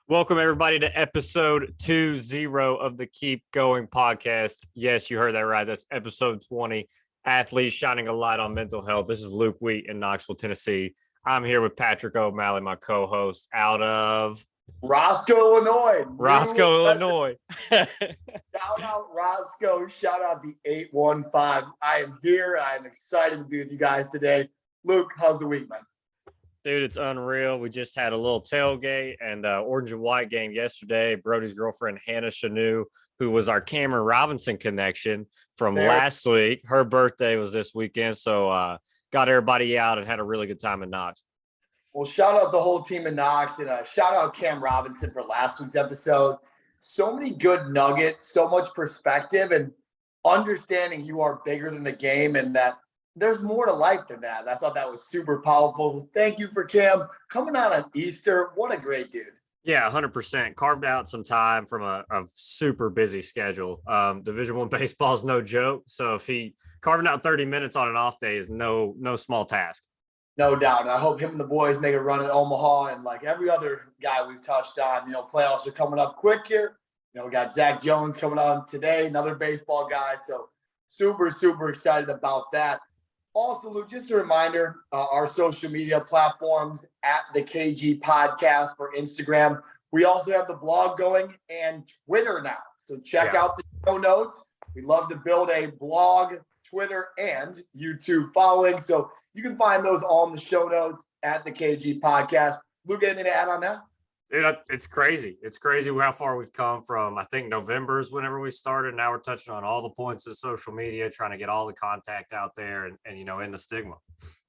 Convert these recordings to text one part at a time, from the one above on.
Welcome, everybody, to episode 20 of the Keep Going podcast. Yes, you heard that right. That's episode 20, Athletes Shining a Light on Mental Health. This is Luke Wheat in Knoxville, Tennessee. I'm here with Patrick O'Malley, my co-host, out of Roscoe, Illinois. Illinois. Shout out Roscoe. Shout out the 815. I am here. I am excited to be with you guys today. Luke, how's the week, man? Dude, it's unreal. We just had a little tailgate and orange and white game yesterday. Brody's girlfriend, Hannah Chanu, who was our Cameron Robinson connection from last week. Her birthday was this weekend, so got everybody out and had a really good time in Knox. Well, shout out the whole team in Knox, and shout out Cam Robinson for last week's episode. So many good nuggets, so much perspective, and understanding you are bigger than the game and that there's more to life than that. I thought that was super powerful. Thank you for Cam coming out on Easter. What a great dude. Yeah, 100%. Carved out some time from a super busy schedule. Division I baseball is no joke. So if he carving out 30 minutes on an off day is no small task. No doubt. And I hope him and the boys make a run at Omaha. And like every other guy we've touched on, playoffs are coming up quick here. We got Zack Jones coming on today, another baseball guy. So super, super excited about that. Also, Luke, just a reminder, our social media platforms at the KG Podcast for Instagram. We also have the blog going and Twitter now. So check out the show notes. We love to build a blog, Twitter, and YouTube following. So you can find those all in the show notes at the KG Podcast. Luke, anything to add on that? Dude, it's crazy. It's crazy how far we've come from. I think November is whenever we started. Now we're touching on all the points of social media, trying to get all the contact out there and in the stigma.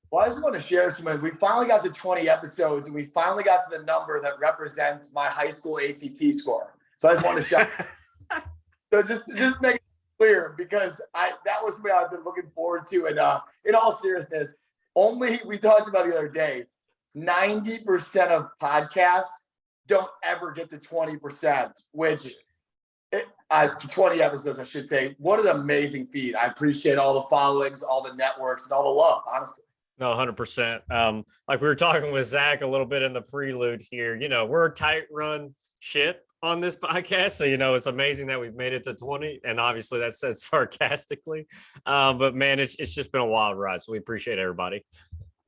Well, I just want to share some. We finally got to 20 episodes, and we finally got to the number that represents my high school ACT score. So I just want to shout. So just make it clear, because that was something I've been looking forward to. And in all seriousness, we talked about the other day, 90% of podcasts don't ever get to 20%, which 20 episodes, I should say. What an amazing feat. I appreciate all the followings, all the networks, and all the love, honestly. No, 100%. Like we were talking with Zach a little bit in the prelude here, we're a tight run ship on this podcast. So, it's amazing that we've made it to 20. And obviously that's said sarcastically. But man, it's just been a wild ride. So we appreciate everybody.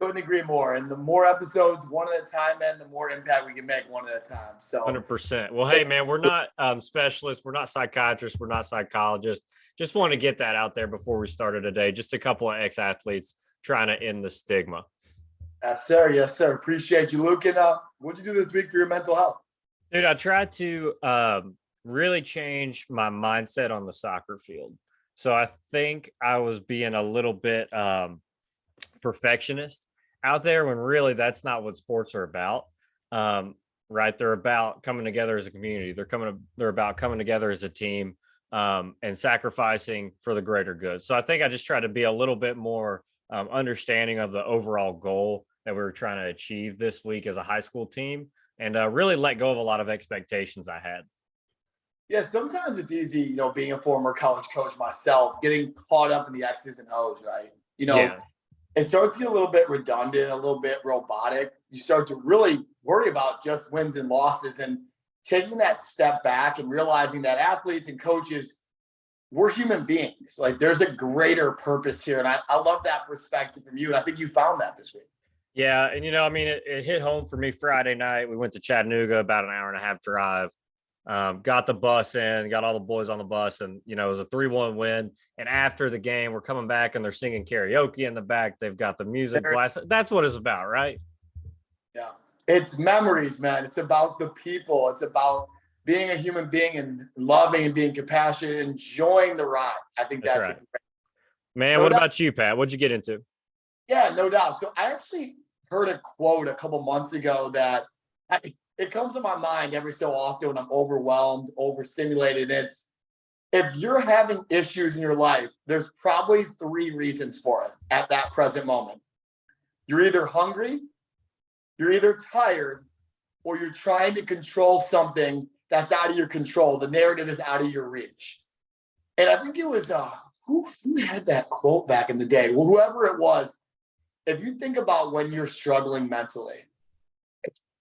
Couldn't agree more. And the more episodes, one at a time, man, the more impact we can make one at a time. So 100%. Well, hey, man, we're not specialists. We're not psychiatrists. We're not psychologists. Just want to get that out there before we started today. Just a couple of ex-athletes trying to end the stigma. Yes, sir. Yes, sir. Appreciate you, Luke. And what'd you do this week for your mental health? Dude, I tried to really change my mindset on the soccer field. So I think I was being a little bit perfectionist out there when really that's not what sports are about. Right. They're about coming together as a community. They're about coming together as a team and sacrificing for the greater good. So I think I just try to be a little bit more understanding of the overall goal that we were trying to achieve this week as a high school team and really let go of a lot of expectations I had. Yeah, sometimes it's easy, being a former college coach myself, getting caught up in the X's and O's, right? It starts to get a little bit redundant, a little bit robotic. You start to really worry about just wins and losses, and taking that step back and realizing that athletes and coaches, we're human beings. Like there's a greater purpose here. And I love that perspective from you. And I think you found that this week. Yeah. And, it hit home for me Friday night. We went to Chattanooga, about an hour and a half drive. Got the bus in, got all the boys on the bus, and it was a 3-1 win. And after the game, we're coming back and they're singing karaoke in the back. They've got the music blast. That's what it's about, right? Yeah, it's memories, man. It's about the people. It's about being a human being and loving and being compassionate, enjoying the ride. I think that's right. Man, what about you, Pat? What'd you get into? Yeah, no doubt. So I actually heard a quote a couple months ago that it comes to my mind every so often when I'm overwhelmed, overstimulated. It's, if you're having issues in your life, there's probably 3 reasons for it at that present moment. You're either hungry, you're either tired, or you're trying to control something that's out of your control. The narrative is out of your reach. And I think it was, who had that quote back in the day? Well, whoever it was, if you think about when you're struggling mentally,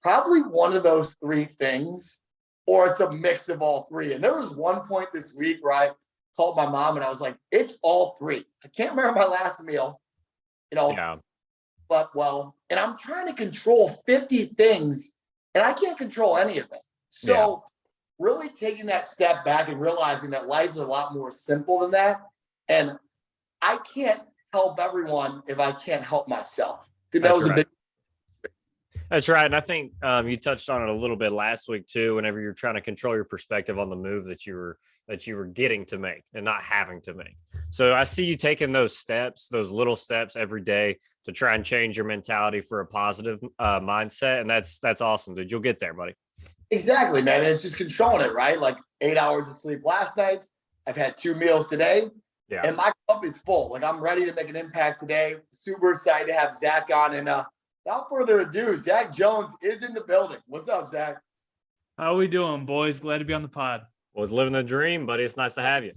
probably one of those three things, or it's a mix of all three. And there was one point this week where I told my mom and I was like, it's all three. I can't remember my last meal, Yeah. but well, and I'm trying to control 50 things and I can't control any of it. So really taking that step back and realizing that life is a lot more simple than that. And I can't help everyone if I can't help myself. I think that was a big. That's right. And I think you touched on it a little bit last week too, whenever you're trying to control your perspective on the move that you were getting to make and not having to make. So I see you taking those steps, those little steps every day to try and change your mentality for a positive mindset. And that's awesome, dude. You'll get there, buddy. Exactly, man. And it's just controlling it, right? Like 8 hours of sleep last night. I've had 2 meals today. Yeah. And my cup is full. Like I'm ready to make an impact today. Super excited to have Zach on. And without further ado, Zack Jones is in the building. What's up, Zach? How we doing, boys? Glad to be on the pod. Was living the dream, buddy. It's nice to have you.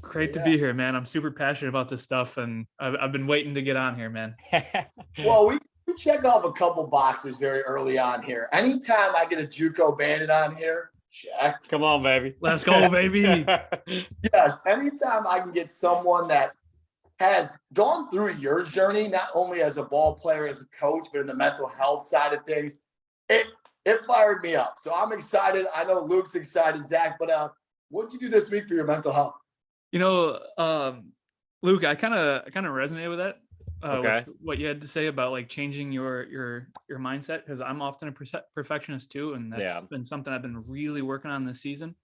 Great to be here, man. I'm super passionate about this stuff, and I've been waiting to get on here, man. Well, we check off a couple boxes very early on here. Anytime I get a JUCO bandit on here, check. Come on, baby. Let's go, baby. Yeah, anytime I can get someone that has gone through your journey, not only as a ball player, as a coach, but in the mental health side of things, it fired me up. So I'm excited. I know Luke's excited, Zach, but what'd you do this week for your mental health? Luke, I kind of resonated with that. Okay. With what you had to say about like changing your mindset, because I'm often a perfectionist too, and that's been something I've been really working on this season.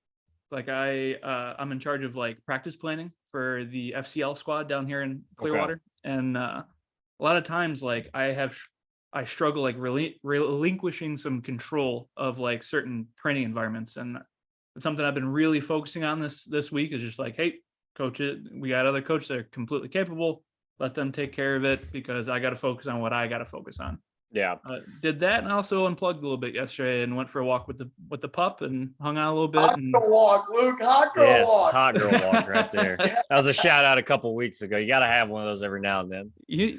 Like I'm in charge of like practice planning for the FCL squad down here in Clearwater, and a lot of times like I struggle like really relinquishing some control of like certain training environments, and it's something I've been really focusing on this week is just like, hey, coaches, we got other coaches that are completely capable. Let them take care of it because I got to focus on what I got to focus on. Yeah. Did that, and also unplugged a little bit yesterday and went for a walk with the pup and hung out a little bit. Hot girl walk, Luke. Hot girl walk. Hot girl walk right there. That was a shout out a couple weeks ago. You got to have one of those every now and then.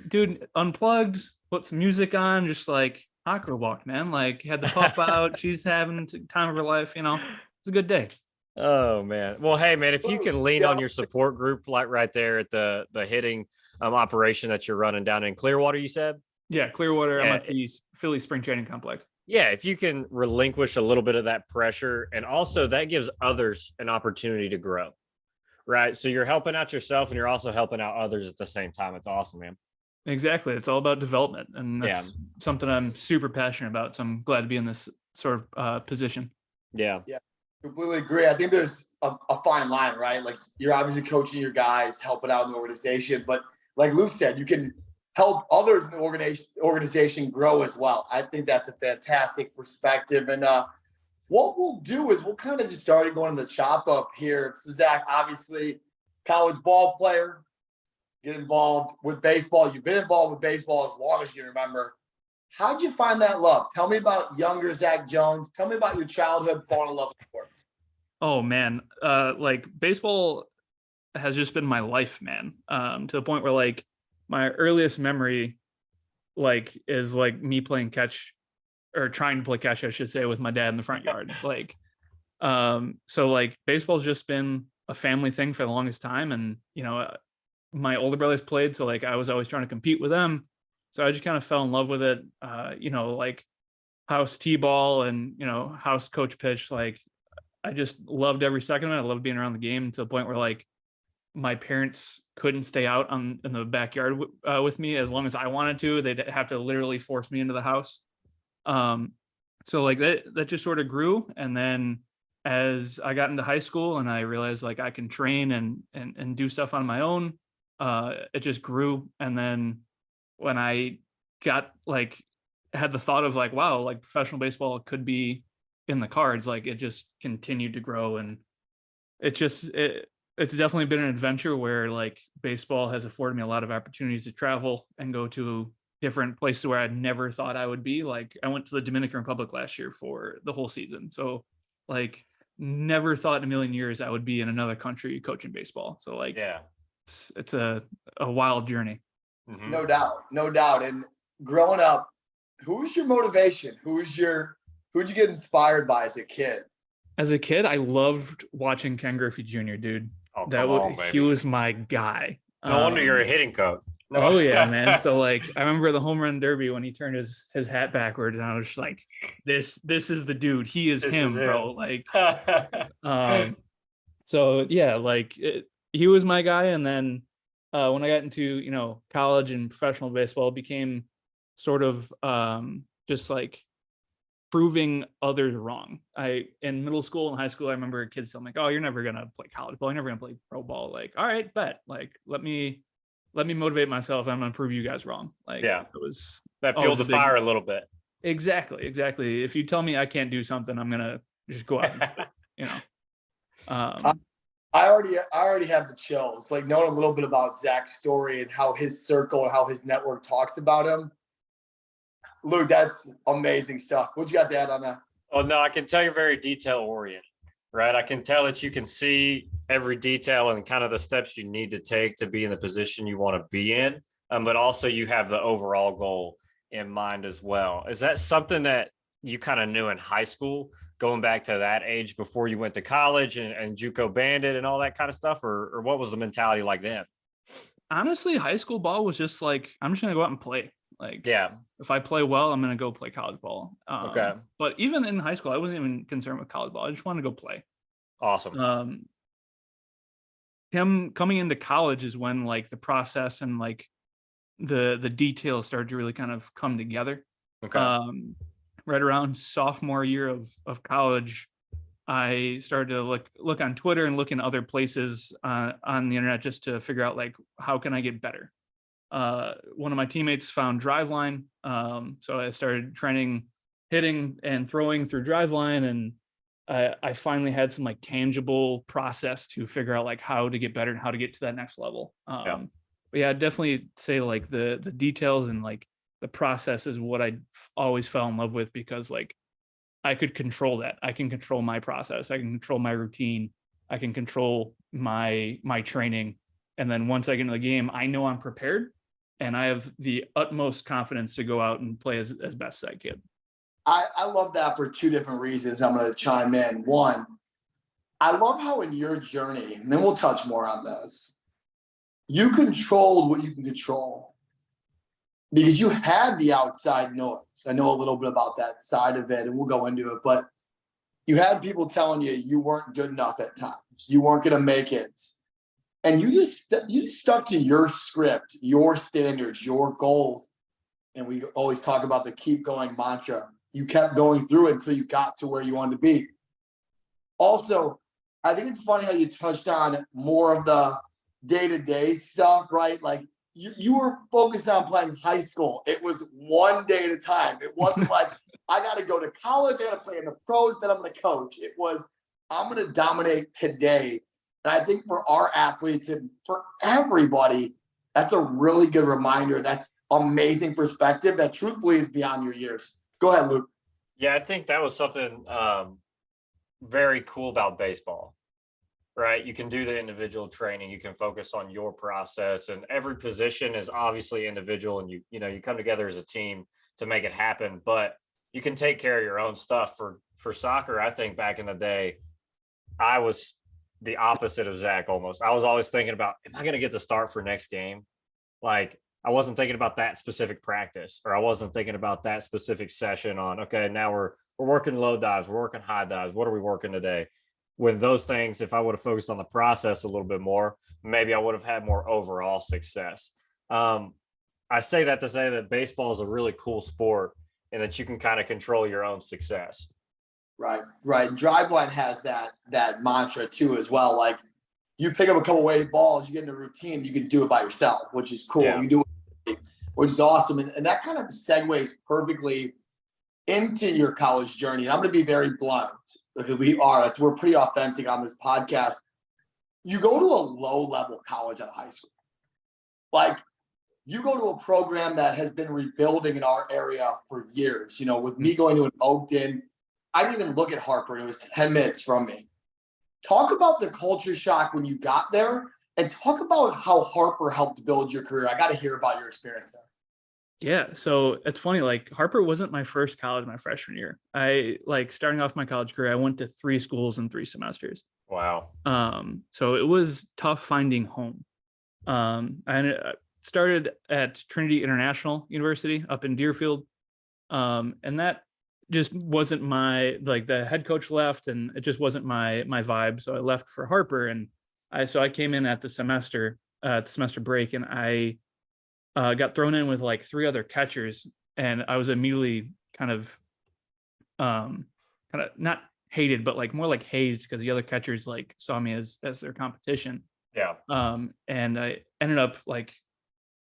Dude, unplugged, put some music on, just like hot girl walk, man. Like had the pup out. She's having time of her life. It's a good day. Oh man. Well, hey man, if you can lean on your support group, like right there at the hitting operation that you're running down in Clearwater, you said? Yeah, Clearwater. I'm at the Phillies spring training complex. Yeah, if you can relinquish a little bit of that pressure, and also that gives others an opportunity to grow, right? So you're helping out yourself and you're also helping out others at the same time. It's awesome, man. Exactly. It's all about development, and that's something I'm super passionate about. So I'm glad to be in this sort of position. Yeah, completely agree. I think there's a fine line, right? Like you're obviously coaching your guys, helping out in the organization, but like Luke said, you can help others in the organization grow as well. I think that's a fantastic perspective. And what we'll do is we'll kind of just start going to the chop up here. So Zach, obviously college ball player, get involved with baseball. You've been involved with baseball as long as you remember. How'd you find that love? Tell me about younger Zack Jones. Tell me about your childhood falling in love with sports. Oh man. Like baseball has just been my life, man. To the point where like my earliest memory like is like me playing catch, or trying to play catch, I should say, with my dad in the front yard. Like so like baseball's just been a family thing for the longest time. And my older brothers played, so like I was always trying to compete with them. So I just kind of fell in love with it. Like house t-ball and house coach pitch. Like I just loved every second of it. I loved being around the game, to the point where like my parents couldn't stay out in the backyard with me as long as I wanted to. They'd have to literally force me into the house. So like that just sort of grew. And then as I got into high school and I realized like I can train and do stuff on my own, it just grew. And then when I got like had the thought of like, wow, like professional baseball could be in the cards, like it just continued to grow. And it's definitely been an adventure where like baseball has afforded me a lot of opportunities to travel and go to different places where I never thought I would be. Like I went to the Dominican Republic last year for the whole season. So like never thought in a million years I would be in another country coaching baseball. So like, it's a wild journey. Mm-hmm. No doubt. And growing up, who's your motivation? Who'd you get inspired by as a kid? As a kid, I loved watching Ken Griffey Jr., dude. Oh, That come on, he baby. was my guy. No wonder you're a hitting coach. No. Oh yeah, man. So like I remember the home run derby when he turned his hat backwards, and I was just like, this is the dude. He is This him, is him. bro. Like so yeah, like he was my guy. And then when I got into, college and professional baseball, it became sort of just like proving others wrong. In middle school and high school, I remember kids telling me, like, "Oh, you're never gonna play college ball. You're never gonna play pro ball." Like, all right, bet. Like, let me motivate myself. I'm gonna prove you guys wrong. Like, Yeah, it was that fueled the fire a little bit. Exactly. If you tell me I can't do something, I'm gonna just go out and do it, I already have the chills. Like knowing a little bit about Zach's story and how his circle and how his network talks about him. Luke, that's amazing stuff. What you got to add on that? Oh, no, I can tell you're very detail oriented, right? I can tell that you can see every detail and kind of the steps you need to take to be in the position you want to be in. But also you have the overall goal in mind as well. Is that something that you kind of knew in high school, going back to that age before you went to college and JUCO bandit and all that kind of stuff? Or what was the mentality like then? Honestly, high school ball was just like, I'm just going to go out and play. Like, yeah, if I play well, I'm going to go play college ball. Okay. But even in high school, I wasn't even concerned with college ball. I just wanted to go play. Awesome. Him coming into college is when like the process and like the details started to really kind of come together. Okay. Right around sophomore year of college, I started to look on Twitter and look in other places on the internet just to figure out like, how can I get better? One of my teammates found Driveline. So I started training, hitting and throwing through Driveline, and I finally had some like tangible process to figure out like how to get better and how to get to that next level. But yeah, I'd definitely say like the details and like the process is what I always fell in love with, because like I could control that. I can control my process. I can control my routine. I can control my training. And then once I get into the game, I know I'm prepared and I have the utmost confidence to go out and play as best as I can. I love that for two different reasons. I'm going to chime in. One, I love how in your journey, and then we'll touch more on this, you controlled what you can control because you had the outside noise. I know a little bit about that side of it, and we'll go into it, but you had people telling you you weren't good enough at times. You weren't going to make it. And you just stuck to your script, your standards, your goals. And we always talk about the keep going mantra. You kept going through it until you got to where you wanted to be. Also, I think it's funny how you touched on more of the day-to-day stuff, right? Like you were focused on playing high school. It was one day at a time. It wasn't like, I got to go to college, I got to play in the pros, then I'm going to coach. It was, I'm going to dominate today. And I think for our athletes and for everybody, that's a really good reminder. That's amazing perspective that truthfully is beyond your years. Go ahead, Luke. Yeah, I think that was something very cool about baseball, right? You can do the individual training. You can focus on your process, and every position is obviously individual, and you come together as a team to make it happen, but you can take care of your own stuff. For soccer, I think back in the day, I was the opposite of Zach almost. I was always thinking about, am I going to get the start for next game? Like, I wasn't thinking about that specific practice, or I wasn't thinking about that specific session on, okay, now we're working low dives, we're working high dives. What are we working today? With those things, if I would have focused on the process a little bit more, maybe I would have had more overall success. I say that to say that baseball is a really cool sport and that you can kind of control your own success. Right. Driveline has that mantra too as well. Like you pick up a couple weighted balls, you get in a routine, you can do it by yourself, which is cool. Yeah. You do it, which is awesome. And that kind of segues perfectly into your college journey. And I'm going to be very blunt because we're pretty authentic on this podcast. You go to a low-level college out of high school. Like you go to a program that has been rebuilding in our area for years. With me going to an Oakton, I didn't even look at Harper. It was 10 minutes from me. Talk about the culture shock when you got there, and talk about how Harper helped build your career. I got to hear about your experience there. Yeah, so it's funny, like Harper wasn't my first college my freshman year. I like starting off my college career, I went to 3 schools in 3 semesters. Wow. So it was tough finding home. I started at Trinity International University up in Deerfield. And that just wasn't my, like, the head coach left and it just wasn't my vibe. So I left for Harper, and I came in at the semester break, and I got thrown in with like 3 other catchers, and I was immediately um kind of not hated, but like more like hazed because the other catchers like saw me as their competition. Yeah. And I ended up like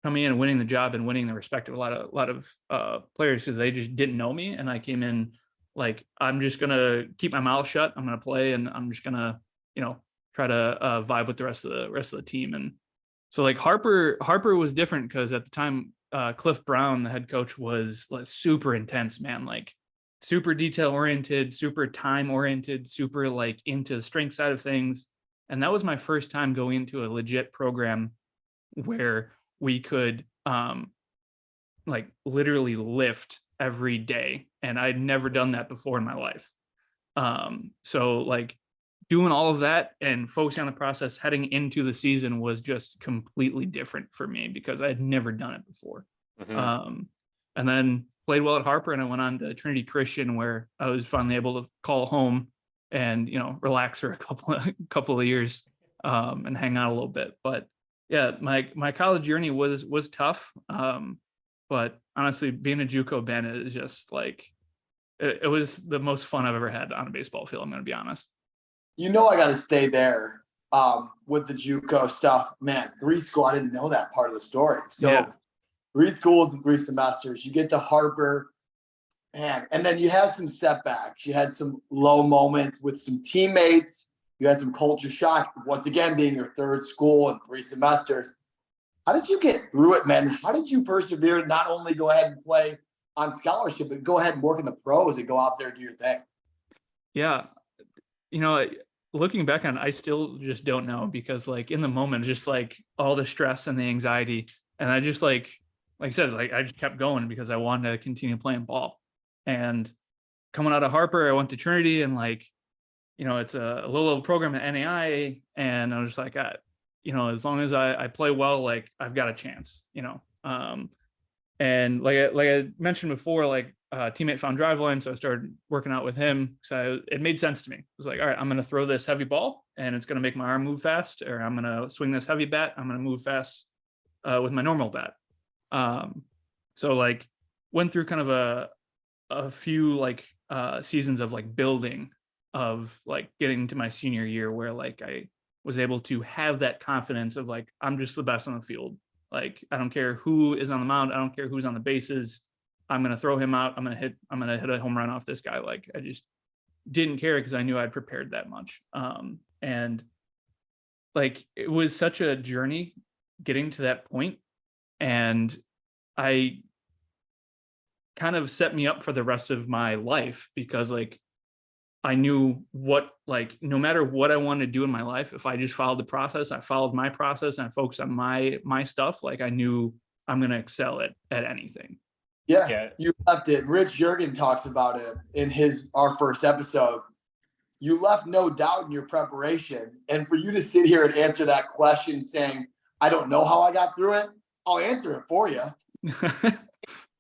coming in and winning the job and winning the respect of a lot of players because they just didn't know me, and I came in like, I'm just gonna keep my mouth shut. I'm gonna play, and I'm just gonna, try to vibe with the rest of the team. And so like Harper was different because at the time, Cliff Brown, the head coach, was like super intense, man. Like super detail oriented, super time oriented, super like into the strength side of things. And that was my first time going into a legit program where we could like literally lift every day. And I'd never done that before in my life. So like doing all of that and focusing on the process heading into the season was just completely different for me because I had never done it before. Mhm. And then played well at Harper, and I went on to Trinity Christian where I was finally able to call home and relax for a couple of years, and hang out a little bit. But yeah, my college journey was tough. But honestly, being a JUCO Band is just like it was the most fun I've ever had on a baseball field. I'm going to be honest. I got to stay there with the JUCO stuff. Man, 3 school. I didn't know that part of the story. So Yeah. 3 schools in 3 semesters. You get to Harper, man, and then you had some setbacks. You had some low moments with some teammates. You had some culture shock. Once again, being your 3rd school in 3 semesters. How did you get through it, man? How did you persevere to not only go ahead and play on scholarship, but go ahead and work in the pros and go out there and do your thing? Yeah. You know, looking back on it, I still just don't know because like in the moment, just like all the stress and the anxiety. And I just like I said, like I just kept going because I wanted to continue playing ball. And coming out of Harper, I went to Trinity, and like, it's a little program at NAI. And I was just like, as long as I play well, like I've got a chance, and like I mentioned before, like teammate found Driveline, so I started working out with him. So it made sense to me. It was like, all right, I'm going to throw this heavy ball, and it's going to make my arm move fast, or I'm going to swing this heavy bat. I'm going to move fast with my normal bat. So like went through kind of a few like seasons of like building of like getting to my senior year where like I was able to have that confidence of like, I'm just the best on the field. Like, I don't care who is on the mound. I don't care who's on the bases. I'm going to throw him out. I'm going to hit a home run off this guy. Like, I just didn't care because I knew I'd prepared that much. And like, it was such a journey getting to that point. And I kind of set me up for the rest of my life because like, I knew what, like, no matter what I wanted to do in my life, if I just followed the process, I followed my process and I focused on my stuff, like I knew I'm going to excel at anything. Yeah, you left it. Rich Jurgen talks about it in our first episode. You left no doubt in your preparation. And for you to sit here and answer that question saying, I don't know how I got through it, I'll answer it for you.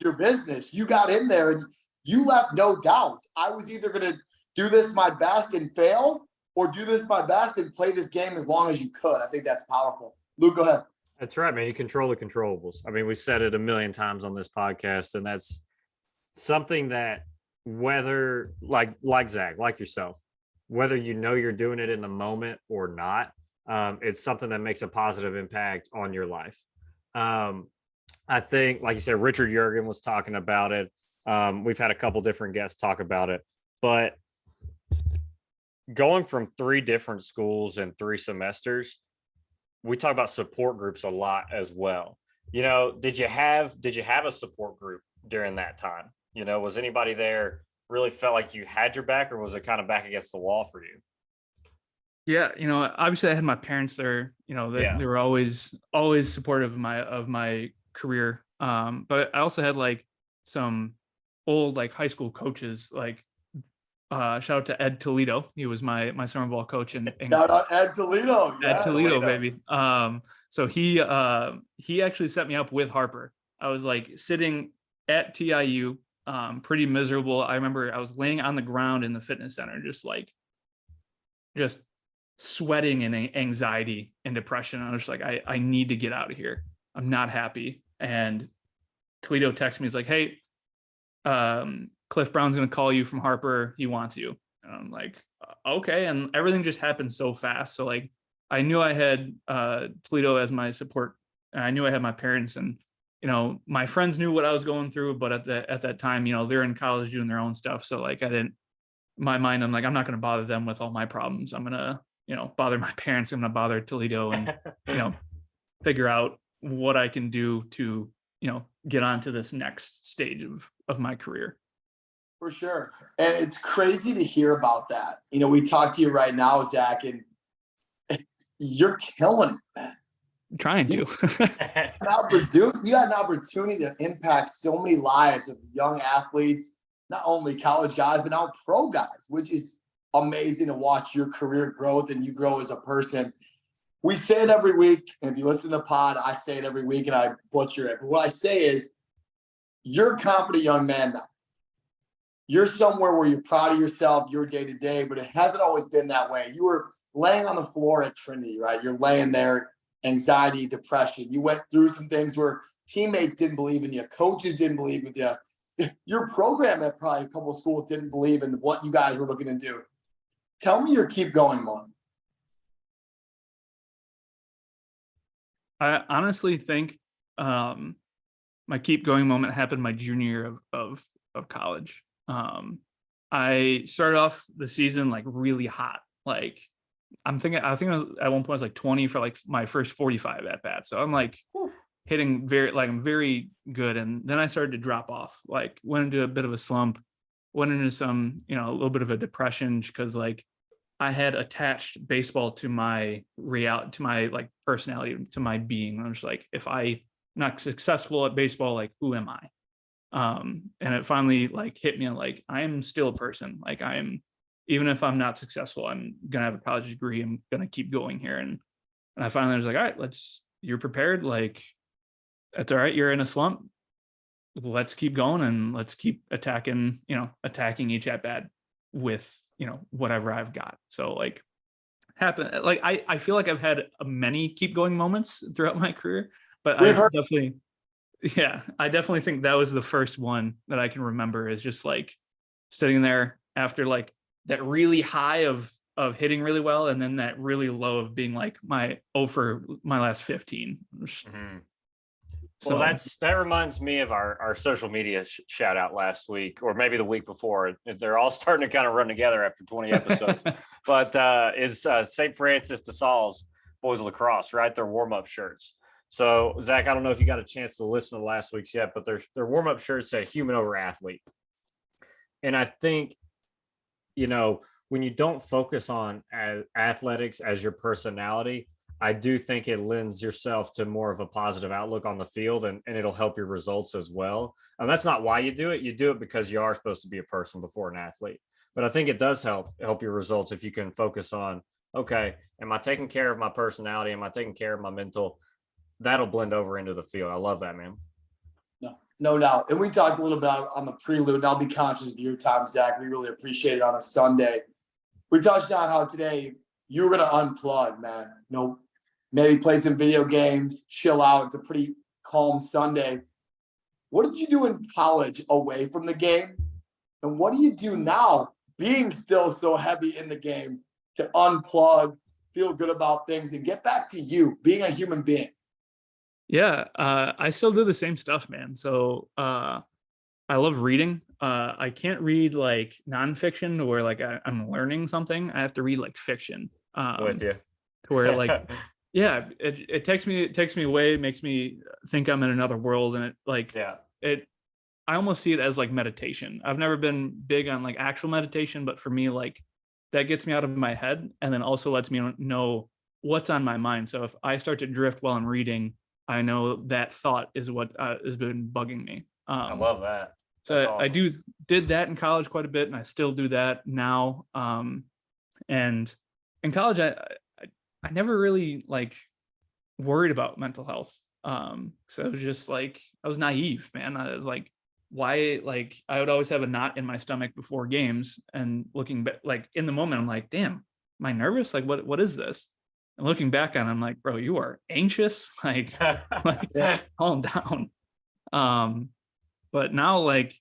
Your business, you got in there and you left no doubt. I was either going to do this my best and fail, or do this my best and play this game as long as you could. I think that's powerful. Luke, go ahead. That's right, man. You control the controllables. I mean, we said it a million times on this podcast, and that's something that whether like Zach, like yourself, whether you're doing it in the moment or not, it's something that makes a positive impact on your life. I think, like you said, Richard Jurgen was talking about it. We've had a couple different guests talk about it, but going from 3 different schools in 3 semesters, we talk about support groups a lot as well. Did you have a support group during that time? Was anybody there really felt like you had your back, or was it kind of back against the wall for you? Yeah, obviously I had my parents there. They were always supportive of my career. But I also had like some old like high school coaches, like shout out to Ed Toledo. He was my summer ball coach in Shout out Ed Toledo. Ed Yes. Toledo, Toledo. baby. So he actually set me up with Harper. I was like sitting at TIU, pretty miserable. I remember I was laying on the ground in the fitness center, just sweating in anxiety and depression. I was just like, I need to get out of here. I'm not happy. And Toledo texts me. He's like, hey, Cliff Brown's going to call you from Harper. He wants you. And I'm like, okay. And everything just happened so fast. So like, I knew I had Toledo as my support. And I knew I had my parents, and, you know, my friends knew what I was going through, but at that time, you know, they're in college doing their own stuff. So like, my mind, I'm like, I'm not going to bother them with all my problems. I'm going to, you know, bother my parents. I'm going to bother Toledo and, you know, figure out what I can do to, you know, get on to this next stage of my career. For sure. And it's crazy to hear about that. You know, we talked to you right now, Zach, and you're killing it, man. I'm trying to. You had an opportunity to impact so many lives of young athletes, not only college guys, but now pro guys, which is amazing to watch your career growth and you grow as a person. We say it every week, and if you listen to the pod, I say it every week and I butcher it. But what I say is, you're a confident young man now. You're somewhere where you're proud of yourself, your day-to-day, but it hasn't always been that way. You were laying on the floor at Trinity, right? You're laying there, anxiety, depression. You went through some things where teammates didn't believe in you, coaches didn't believe in you. Your program at probably a couple of schools didn't believe in what you guys were looking to do. Tell me your keep going one. I honestly think my keep going moment happened my junior year of college. I started off the season like really hot. Like I think I was, at one point I was like 20 for like my first 45 at bat. So I'm like hitting I'm very good. And then I started to drop off, like went into a bit of a slump, went into some, you know, a little bit of a depression because like I had attached baseball to my reality, to my like personality, to my being. I was like, if I'm not successful at baseball, like who am I? And it finally like hit me like, I am still a person. Like even if I'm not successful, I'm going to have a college degree. I'm going to keep going here. And I finally was like, all right, you're prepared. Like, that's all right. You're in a slump. Let's keep going and let's keep attacking each at bat with, you know, whatever I've got. So like I feel like I've had many keep going moments throughout my career, but I definitely think that was the first one that I can remember, is just like sitting there after like that really high of hitting really well, and then that really low of being like for my last 15. Mm-hmm. So well, that reminds me of our social media shout out last week, or maybe the week before. They're all starting to kind of run together after 20 episodes. But is St. Francis de Sales boys lacrosse, right? Their warm up shirts. So Zach, I don't know if you got a chance to listen to last week's yet, but their warm up shirts say human over athlete. And I think, you know, when you don't focus on athletics as your personality, I do think it lends yourself to more of a positive outlook on the field, and it'll help your results as well. And that's not why you do it. You do it because you are supposed to be a person before an athlete. But I think it does help your results if you can focus on, okay, am I taking care of my personality? Am I taking care of my mental? That'll blend over into the field. I love that, man. No doubt. And we talked a little bit on the prelude, and I'll be conscious of your time, Zach. We really appreciate it on a Sunday. We touched on how today you were going to unplug, man. You know, maybe play some video games, chill out. It's a pretty calm Sunday. What did you do in college away from the game? And what do you do now, being still so heavy in the game, to unplug, feel good about things, and get back to you, being a human being? Yeah, I still do the same stuff, man. So I love reading. I can't read like nonfiction where like I'm learning something. I have to read like fiction. With you. To where like, yeah, it takes me away, makes me think I'm in another world, and I almost see it as like meditation. I've never been big on like actual meditation, but for me, like that gets me out of my head, and then also lets me know what's on my mind. So if I start to drift while I'm reading, I know that thought is what has been bugging me. I love that. So That's I awesome. did that in college quite a bit, and I still do that now. And in college, I never really like worried about mental health. So it was just like I was naive, man. I was like, why? Like I would always have a knot in my stomach before games, and looking back, like in the moment, I'm like, damn, am I nervous? Like what is this? And looking back on it, I'm like, bro, you are anxious. Like Yeah. calm down. But now like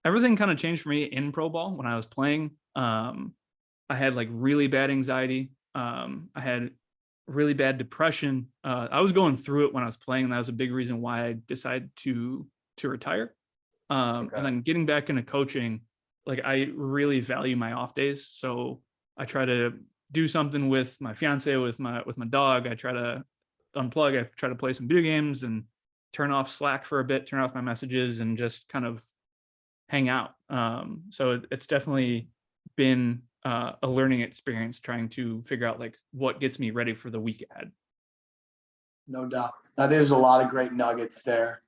everything kind of changed for me in pro ball when I was playing. I had like really bad anxiety. I had really bad depression. I was going through it when I was playing, and that was a big reason why I decided to retire. And Okay. then getting back into coaching, like I really value my off days. So I try to do something with my fiance, with my dog. I try to unplug. I try to play some video games and turn off Slack for a bit, turn off my messages, and just kind of hang out. So it's definitely been a learning experience trying to figure out like what gets me ready for the week ahead. No doubt. Now, there's a lot of great nuggets there.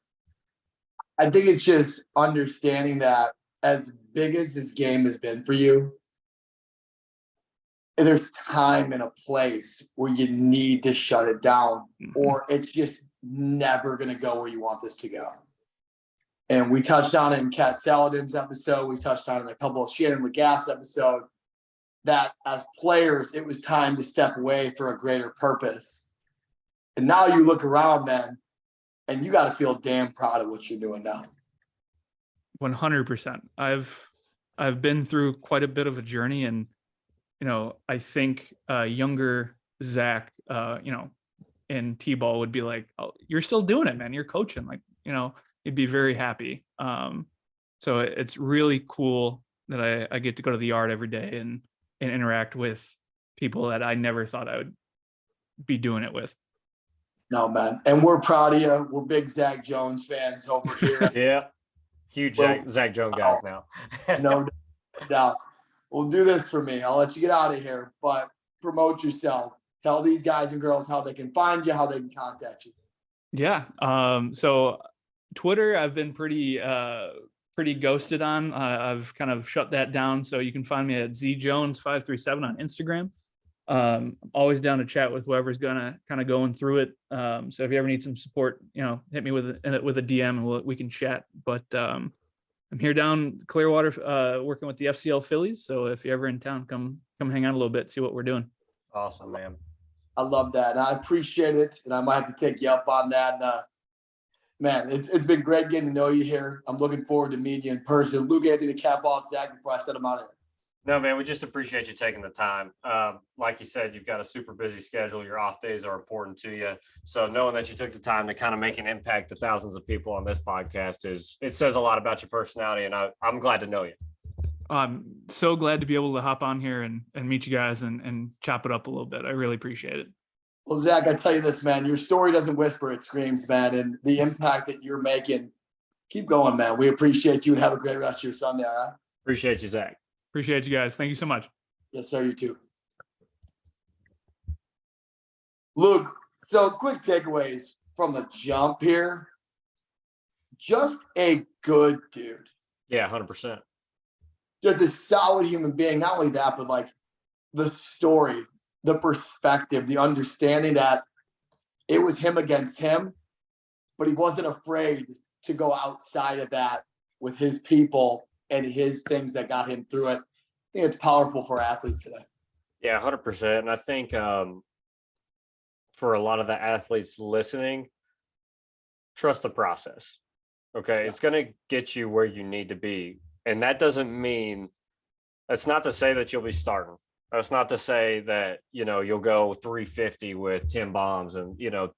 I think it's just understanding that as big as this game has been for you, there's time and a place where you need to shut it down, or it's just never going to go where you want this to go. And we touched on it in Kat Saladin's episode. We touched on it in a couple of Shannon Legath's episode, that as players, it was time to step away for a greater purpose. And now you look around, man, and you got to feel damn proud of what you're doing now. 100%. I've been through quite a bit of a journey, and I think younger Zach, in T-ball would be like, "Oh, you're still doing it, man. You're coaching." Like, he'd be very happy. So it's really cool that I get to go to the yard every day and interact with people that I never thought I would be doing it with. No, man. And we're proud of you. We're big Zack Jones fans over here. Yeah. Huge Zack Jones guys now. No doubt. Well, do this for me. I'll let you get out of here, but promote yourself. Tell these guys and girls how they can find you, how they can contact you. Yeah. So Twitter, I've been pretty ghosted on. I've kind of shut that down. So you can find me at zjones537 on Instagram. I'm always down to chat with whoever's gonna kind of going through it. So if you ever need some support, hit me with a DM and we can chat. But I'm here down Clearwater, working with the FCL Phillies. So if you're ever in town, come hang out a little bit, see what we're doing. Awesome, man. I love that. And I appreciate it. And I might have to take you up on that. Man, it's been great getting to know you here. I'm looking forward to meeting you in person. Luke, anything to cap off, Zach, before I set him out of here? No, man, we just appreciate you taking the time. Like you said, you've got a super busy schedule. Your off days are important to you. So knowing that you took the time to kind of make an impact to thousands of people on this podcast it says a lot about your personality, and I'm glad to know you. I'm so glad to be able to hop on here and meet you guys and chop it up a little bit. I really appreciate it. Well, Zach, I tell you this, man, your story doesn't whisper, it screams, man. And the impact that you're making, keep going, man. We appreciate you, and have a great rest of your Sunday, all right? Appreciate you, Zach. Appreciate you guys. Thank you so much. Yes, sir. You too. Luke, so quick takeaways from the jump here. Just a good dude. Yeah, 100%. Just a solid human being. Not only that, but like the story, the perspective, the understanding that it was him against him, but he wasn't afraid to go outside of that with his people and his things that got him through it. I think it's powerful for athletes today. Yeah, 100%. And I think for a lot of the athletes listening, trust the process. Okay. Yeah. It's going to get you where you need to be. And that doesn't mean, that's not to say that you'll be starting. That's not to say that, you'll go 350 with 10 bombs and, 100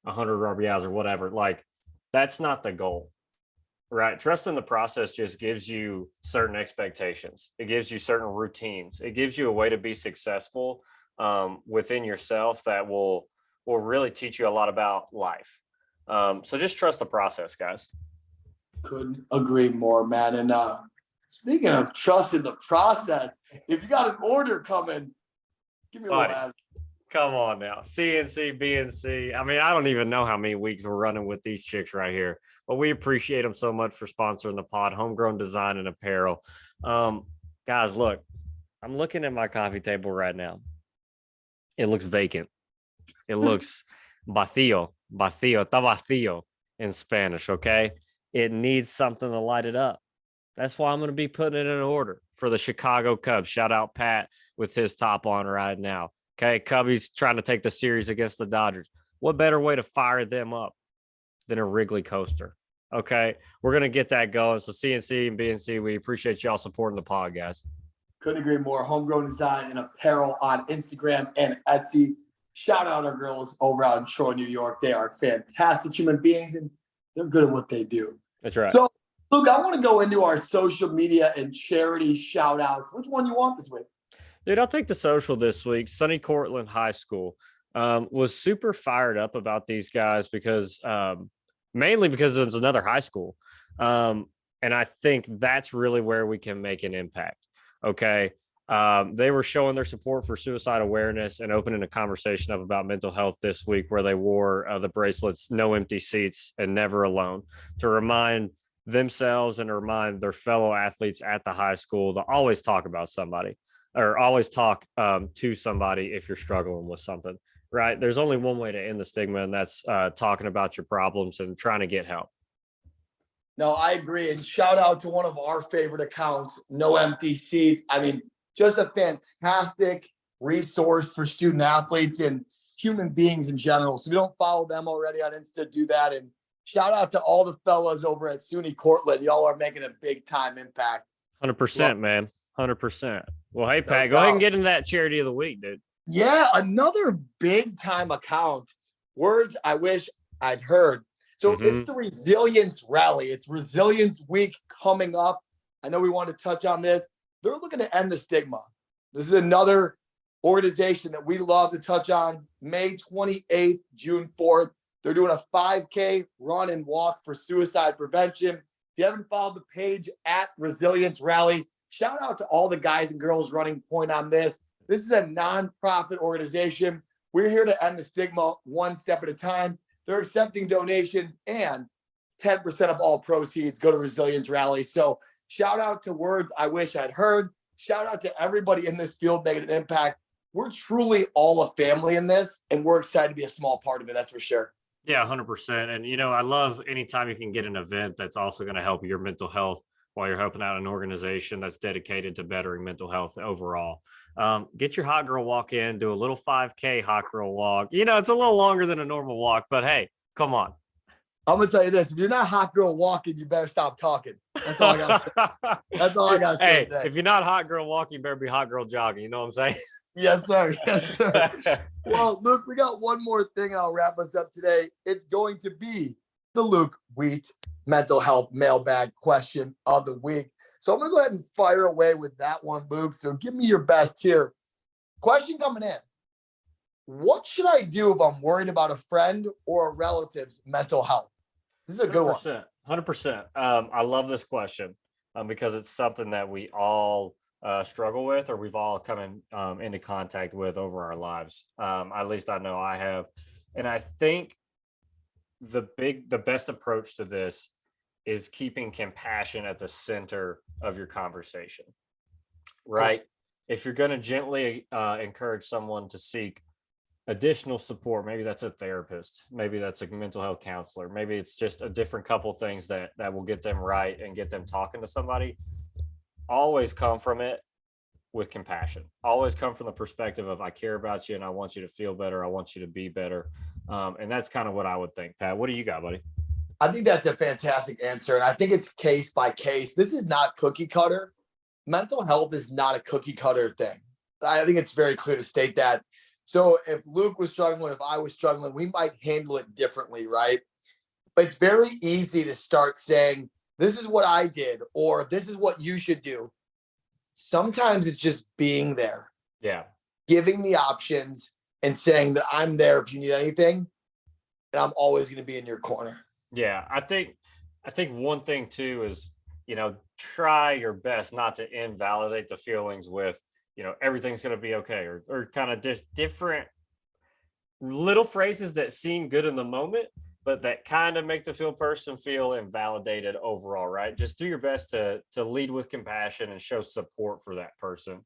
RBIs or whatever. Like, that's not the goal. Right. Trust in the process just gives you certain expectations. It gives you certain routines. It gives you a way to be successful within yourself that will really teach you a lot about life. So just trust the process, guys. Couldn't agree more, man. And speaking of trust in the process, if you got an order coming, give me a little ad. Come on now. CNC, BNC. I mean, I don't even know how many weeks we're running with these chicks right here, but we appreciate them so much for sponsoring the pod, Homegrown Design and Apparel. Guys, look, I'm looking at my coffee table right now. It looks vacant. It looks vacío, está vacío in Spanish, okay? It needs something to light it up. That's why I'm going to be putting it in order for the Chicago Cubs. Shout out Pat with his top on right now. Okay, Cubbies trying to take the series against the Dodgers. What better way to fire them up than a Wrigley coaster? Okay, we're going to get that going. So CNC and BNC, we appreciate y'all supporting the pod, guys. Couldn't agree more. Homegrown Design and Apparel on Instagram and Etsy. Shout out our girls over out in Troy, New York. They are fantastic human beings, and they're good at what they do. That's right. So, Luke, I want to go into our social media and charity shout outs. Which one you want this week? Dude, I'll take the social this week. Sunny Cortland High School was super fired up about these guys because mainly because it's another high school. And I think that's really where we can make an impact. Okay. They were showing their support for suicide awareness and opening a conversation up about mental health this week where they wore the bracelets, no empty seats and never alone, to remind themselves and to remind their fellow athletes at the high school to always talk about somebody. Or always talk to somebody if you're struggling with something, right? There's only one way to end the stigma, and that's talking about your problems and trying to get help. No, I agree. And shout out to one of our favorite accounts, No Empty Seat. I mean, just a fantastic resource for student athletes and human beings in general. So if you don't follow them already on Insta, do that. And shout out to all the fellas over at SUNY Cortland. Y'all are making a big time impact. 100%, man. 100%. Well, hey, Pat, go ahead and get into that charity of the week, dude. Yeah, another big time account. Words I wish I'd heard. So it's the Resilience Rally. It's Resilience Week coming up. I know we want to touch on this. They're looking to end the stigma. This is another organization that we love to touch on. May 28th, June 4th. They're doing a 5K run and walk for suicide prevention. If you haven't followed the page at Resilience Rally, shout out to all the guys and girls running point on this. This is a nonprofit organization. We're here to end the stigma one step at a time. They're accepting donations, and 10% of all proceeds go to Resilience Rally. So shout out to Words I Wish I'd Heard. Shout out to everybody in this field making an impact. We're truly all a family in this, and we're excited to be a small part of it. That's for sure. Yeah, 100%. And, I love anytime you can get an event that's also going to help your mental health while you're helping out an organization that's dedicated to bettering mental health overall. Get your hot girl walk in, do a little 5K hot girl walk. It's a little longer than a normal walk, but hey, come on. I'm going to tell you this. If you're not hot girl walking, you better stop talking. That's all I got to say. That's all I got to say. Hey, today. If you're not hot girl walking, you better be hot girl jogging. You know what I'm saying? Yes, sir. Yes, sir. Well, Luke, we got one more thing and I'll wrap us up today. It's going to be the Luke Wheat mental health mailbag question of the week. So I'm going to go ahead and fire away with that one, Luke. So give me your best here. Question coming in. What should I do if I'm worried about a friend or a relative's mental health? This is a good 100%, one. 100%. I love this question because it's something that we all struggle with, or we've all come into contact with over our lives. At least I know I have. And I think the best approach to this is keeping compassion at the center of your conversation, right? If you're going to gently encourage someone to seek additional support, maybe that's a therapist, maybe that's a mental health counselor, maybe it's just a different couple things that will get them right and get them talking to somebody. Always come from it with compassion. Always come from the perspective of, I care about you and I want you to feel better. I want you to be better. And that's kind of what I would think. Pat, what do you got, buddy? I think that's a fantastic answer. And I think it's case by case. This is not cookie cutter. Mental health is not a cookie cutter thing. I think it's very clear to state that. So if Luke was struggling, if I was struggling, we might handle it differently, right? But it's very easy to start saying, this is what I did, or this is what you should do. Sometimes it's just being there. Yeah. Giving the options and saying that I'm there if you need anything, and I'm always going to be in your corner. Yeah. I think one thing too is, try your best not to invalidate the feelings with, everything's going to be okay, or kind of just different little phrases that seem good in the moment, but that kind of make the field person feel invalidated overall, right? Just do your best to lead with compassion and show support for that person.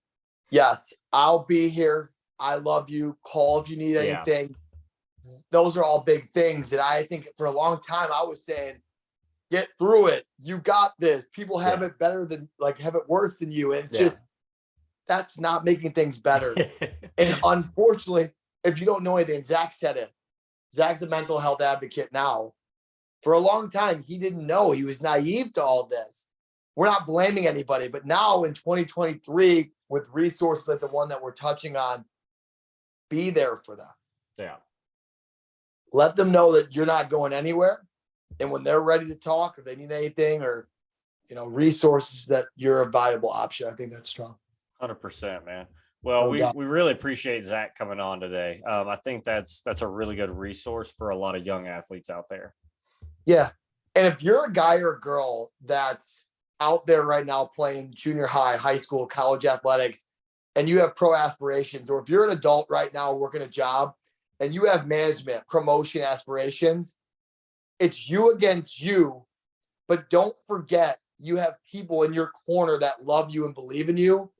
Yes, I'll be here. I love you. Call if you need anything. Those are all big things that I think for a long time I was saying, get through it. You got this. People have it better than have it worse than you. And just that's not making things better. And unfortunately, if you don't know anything, Zach said it. Zach's a mental health advocate now. For a long time, he didn't know. He was naive to all this. We're not blaming anybody, but now in 2023, with resources like the one that we're touching on, be there for them. Yeah. Let them know that you're not going anywhere. And when they're ready to talk, if they need anything or, resources, that you're a viable option. I think that's strong. 100%, man. Well, we really appreciate Zach coming on today. I think that's a really good resource for a lot of young athletes out there. Yeah. And if you're a guy or a girl that's out there right now playing junior high, high school, college athletics, and you have pro aspirations, or if you're an adult right now working a job and you have management, promotion aspirations, it's you against you. But don't forget, you have people in your corner that love you and believe in you.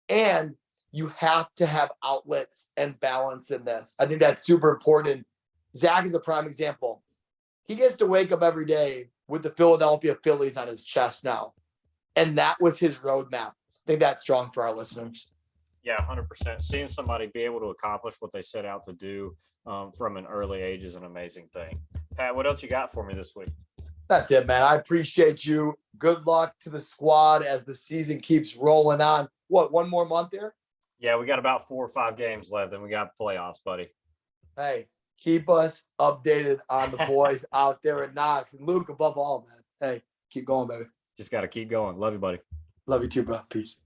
And you have to have outlets and balance in this. I think that's super important. Zach is a prime example. He gets to wake up every day with the Philadelphia Phillies on his chest now. And that was his roadmap. I think that's strong for our listeners. Yeah, 100%. Seeing somebody be able to accomplish what they set out to do from an early age is an amazing thing. Pat, what else you got for me this week? That's it, man. I appreciate you. Good luck to the squad as the season keeps rolling on. What, one more month here? Yeah, we got about 4 or 5 games left, and we got playoffs, buddy. Hey, keep us updated on the boys out there at Knox. And Luke, above all, man. Hey, keep going, baby. Just got to keep going. Love you, buddy. Love you too, bro. Peace.